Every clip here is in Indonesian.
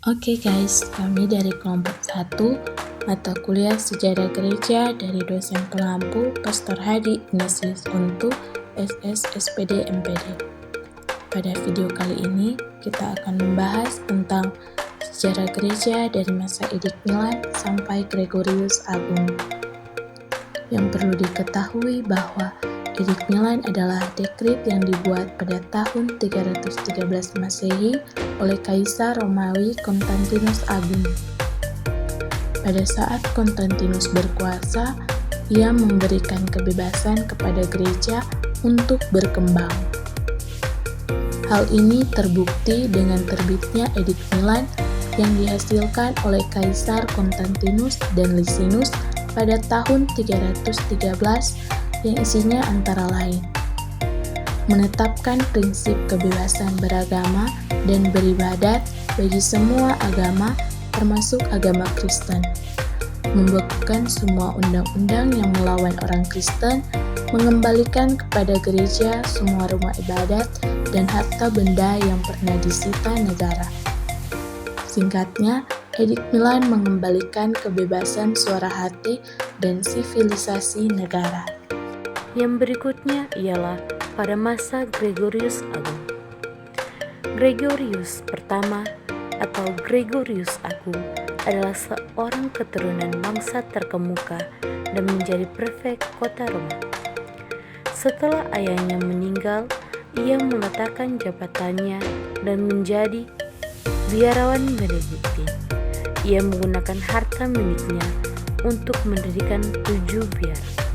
Oke guys, kami dari kelompok 1 mata kuliah Sejarah Gereja dari dosen pelampu Pastor Hadi Ignatius untuk SS SPD MPD. Pada video kali ini, kita akan membahas tentang sejarah gereja dari masa Edik Milan sampai Gregorius Agung. Yang perlu diketahui bahwa Edik Milan adalah dekret yang dibuat pada tahun 313 Masehi oleh Kaisar Romawi Konstantinus Agung. Pada saat Konstantinus berkuasa, ia memberikan kebebasan kepada gereja untuk berkembang. Hal ini terbukti dengan terbitnya Edik Milan yang dihasilkan oleh Kaisar Konstantinus dan Lisinus pada tahun 313 yang isinya antara lain menetapkan prinsip kebebasan beragama dan beribadat bagi semua agama termasuk agama Kristen, membekukan semua undang-undang yang melawan orang Kristen, mengembalikan kepada gereja semua rumah ibadat dan harta benda yang pernah disita negara. Singkatnya, Edik Milan mengembalikan kebebasan suara hati dan sivilisasi negara. Yang berikutnya ialah pada masa Gregorius Agung. Gregorius pertama atau Gregorius Agung adalah seorang keturunan bangsa terkemuka dan menjadi prefek kota Roma. Setelah ayahnya meninggal, ia meletakkan jabatannya dan menjadi biarawan Benediktin. Ia menggunakan harta miliknya untuk mendirikan 7 biara.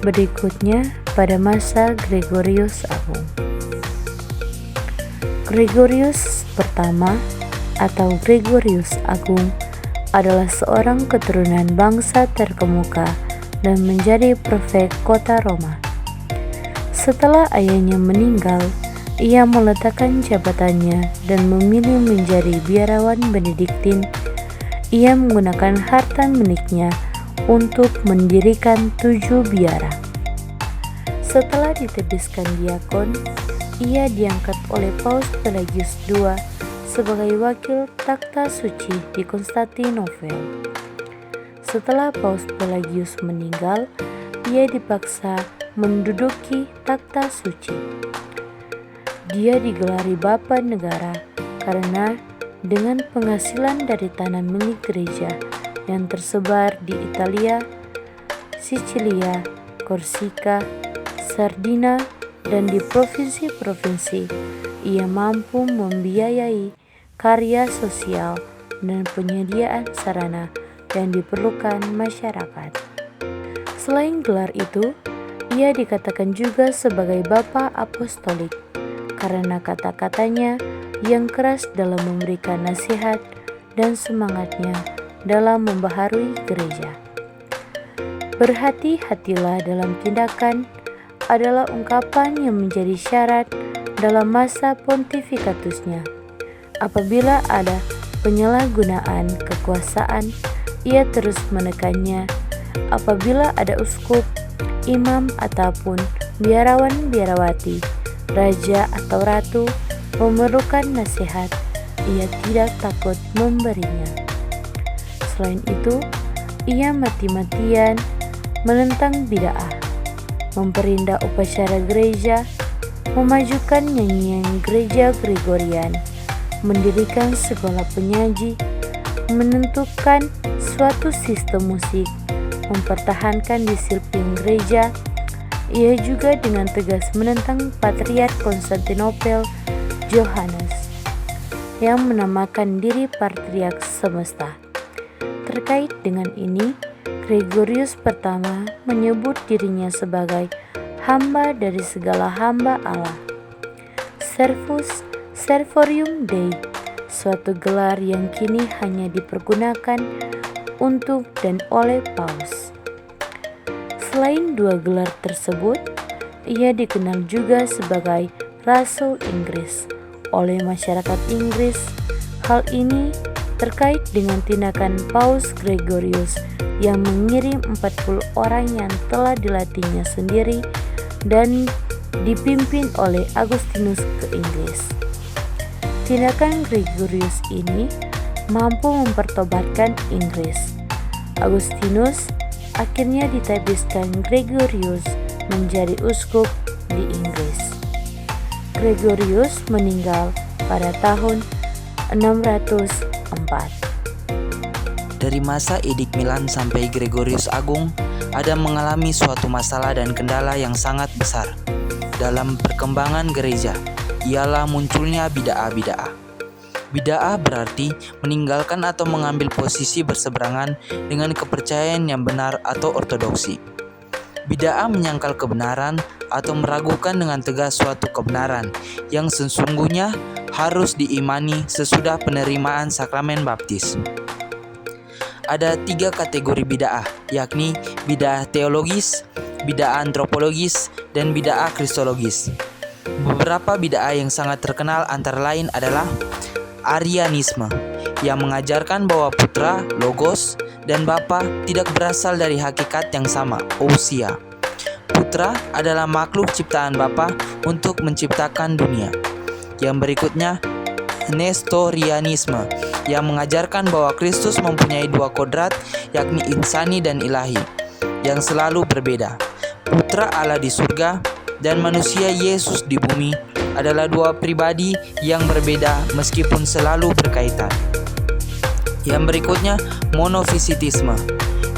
Berikutnya pada masa Gregorius Agung. Gregorius pertama atau Gregorius Agung adalah seorang keturunan bangsa terkemuka dan menjadi prefek kota Roma. Setelah ayahnya meninggal, ia meletakkan jabatannya dan memilih menjadi biarawan Benediktin. Ia menggunakan harta miliknya untuk mendirikan 7 biara. Setelah ditebiskan diakon, ia diangkat oleh Paus Pelagius II sebagai wakil takhta suci di Konstantinopel. Setelah Paus Pelagius meninggal, ia dipaksa menduduki takhta suci. Dia digelari Bapa Negara karena dengan penghasilan dari tanah milik gereja yang tersebar di Italia, Sicilia, Korsika, Sardinia, dan di provinsi-provinsi, ia mampu membiayai karya sosial dan penyediaan sarana yang diperlukan masyarakat. Selain gelar itu, ia dikatakan juga sebagai Bapa Apostolik karena kata-katanya yang keras dalam memberikan nasihat dan semangatnya dalam membaharui gereja. Berhati-hatilah dalam tindakan adalah ungkapan yang menjadi syarat dalam masa pontifikatusnya. Apabila ada penyalahgunaan kekuasaan, ia terus menekannya. Apabila ada uskup, imam ataupun biarawan-biarawati, raja atau ratu memerlukan nasihat, ia tidak takut memberinya. Selain itu, ia mati-matian menentang bid'ah, memperindah upacara gereja, memajukan nyanyian gereja Gregorian, mendirikan sekolah penyaji, menentukan suatu sistem musik, mempertahankan disiplin gereja. Ia juga dengan tegas menentang Patriark Konstantinopel Johannes yang menamakan diri Patriark Semesta. Terkait dengan ini, Gregorius pertama menyebut dirinya sebagai hamba dari segala hamba Allah. Servus Servorium Dei, suatu gelar yang kini hanya dipergunakan untuk dan oleh Paus. Selain 2 gelar tersebut, ia dikenal juga sebagai Rasul Inggris oleh masyarakat Inggris. Hal ini terkait dengan tindakan Paus Gregorius yang mengirim 40 orang yang telah dilatihnya sendiri dan dipimpin oleh Agustinus ke Inggris. Tindakan Gregorius ini mampu mempertobatkan Inggris. Agustinus akhirnya ditebiskan Gregorius menjadi uskup di Inggris. Gregorius meninggal pada tahun 604. Dari masa Edik Milan sampai Gregorius Agung, ada mengalami suatu masalah dan kendala yang sangat besar dalam perkembangan gereja, ialah munculnya bid'ah-bid'ah. Bid'ah berarti meninggalkan atau mengambil posisi berseberangan dengan kepercayaan yang benar atau ortodoksi. Bid'ah menyangkal kebenaran atau meragukan dengan tegas suatu kebenaran yang sesungguhnya harus diimani sesudah penerimaan sakramen baptis. Ada 3 kategori bid'ah, yakni bid'ah teologis, bid'ah antropologis, dan bid'ah kristologis. Beberapa bid'ah yang sangat terkenal antara lain adalah Arianisme, yang mengajarkan bahwa putra, logos, dan bapa tidak berasal dari hakikat yang sama, ousia. Putra adalah makhluk ciptaan bapa untuk menciptakan dunia. Yang berikutnya, Nestorianisme, yang mengajarkan bahwa Kristus mempunyai 2 kodrat, yakni insani dan ilahi, yang selalu berbeda. Putra Allah di surga dan manusia Yesus di bumi adalah 2 pribadi yang berbeda meskipun selalu berkaitan. Yang berikutnya, monofisitisme,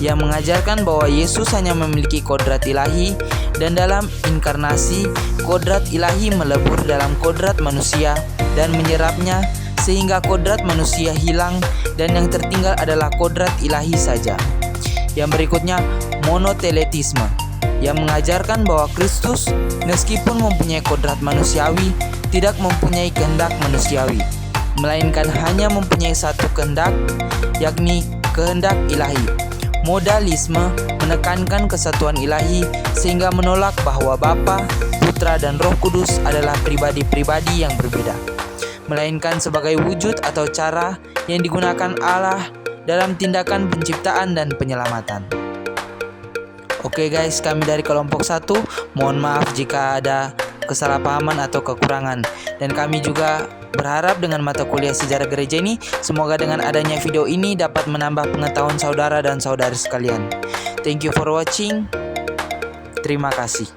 yang mengajarkan bahwa Yesus hanya memiliki kodrat ilahi dan dalam inkarnasi, kodrat ilahi melebur dalam kodrat manusia dan menyerapnya sehingga kodrat manusia hilang dan yang tertinggal adalah kodrat ilahi saja. Yang berikutnya, monoteletisme, yang mengajarkan bahwa Kristus meskipun mempunyai kodrat manusiawi tidak mempunyai kehendak manusiawi, melainkan hanya mempunyai satu kehendak, yakni kehendak ilahi. Modalisme menekankan kesatuan ilahi sehingga menolak bahwa Bapa, Putra, dan Roh Kudus adalah pribadi-pribadi yang berbeda, melainkan sebagai wujud atau cara yang digunakan Allah dalam tindakan penciptaan dan penyelamatan. Oke guys, kami dari kelompok 1 mohon maaf jika ada kesalahpahaman atau kekurangan, dan kami juga berharap dengan mata kuliah sejarah gereja ini, semoga dengan adanya video ini dapat menambah pengetahuan saudara dan saudari sekalian. Thank you for watching. Terima kasih.